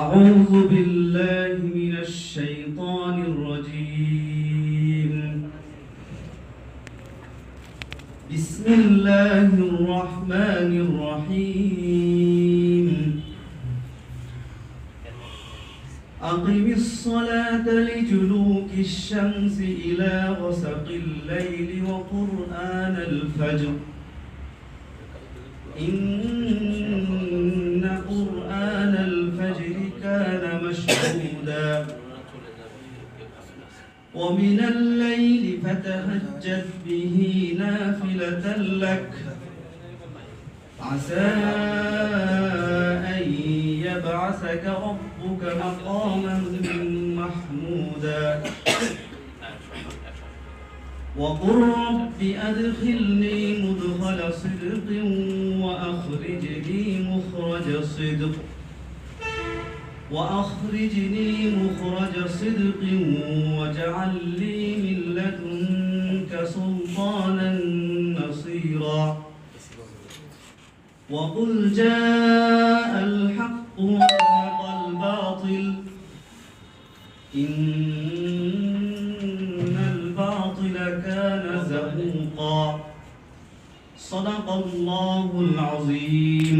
أعوذ بالله من الشيطان الرجيم. بسم الله الرحمن الرحيم. أقم الصلاة لدلوك الشمس إلى غسق الليل وقرآن الفجر إن قرآن الفجر كان مشهودا ومن الليل فتهجد به نافلة لك عسى أن يبعثك ربك مقاما محمودا وقل رب أدخلني مدخل صدق وأخرجني مخرج صدق واجعل لي من لدنك سلطانا نصيرا وقل جاء الحق وزهق الباطل إن الباطل كان زهوقا صدق الله العظيم.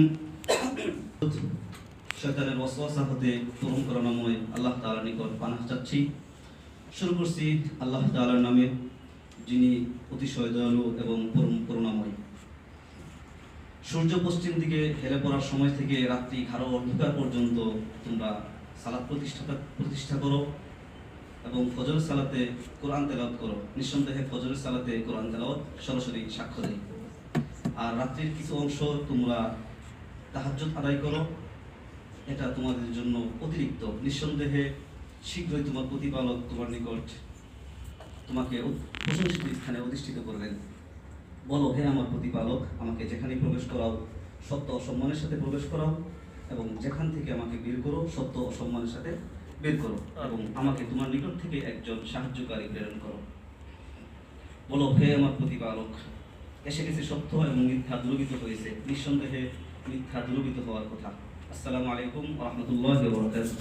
শয়তানের ওয়াসওয়াসা হতে তরুণ করুণাময় আল্লাহ তাআলার নিকট পানাহ চাচ্ছি। শুরু করছি আল্লাহ তাআলার নামে, যিনি অতিশয় দয়ালু এবং পরম করুণাময়। সূর্য পশ্চিম দিকে হেলে পড়ার সময় থেকে রাত্রি ঘাড় অন্ধকার পর্যন্ত তোমরা সালাত প্রতিষ্ঠা করো এবং ফজরের সালাতে কোরআন তেলাওয়াত করো। নিঃসন্দেহে ফজরের সালাতে কোরআন তেলাওয়াত সরাসরি সাক্ষ্য দেয়। আর রাত্রির কিছু অংশ তোমরা তাহাজ্জুদ আদায় করো, এটা তোমাদের জন্য অতিরিক্ত। নিঃসন্দেহে শীঘ্রই তোমার প্রতিপালক তোমার নিকট তোমাকে প্রশংসিত স্থানে অধিষ্ঠিত করবেন। বলো, হে আমার প্রতিপালক, আমাকে যেখানে প্রবেশ করাও সত্য অসম্মানের সাথে প্রবেশ করাও এবং যেখান থেকে আমাকে বের করো সত্য অসম্মানের সাথে বের করো এবং আমাকে তোমার নিকট থেকে একজন সাহায্যকারী প্রেরণ করো। বলো, হে আমার প্রতিপালক, এসে গেছে সত্য এবং মিথ্যা দূরীভূত হয়েছে, নিঃসন্দেহে মিথ্যা দূরীভূত হওয়ার কথা। আসসালামু আলাইকুম ওয়া রাহমাতুল্লাহি ওয়া বারাকাতুহু।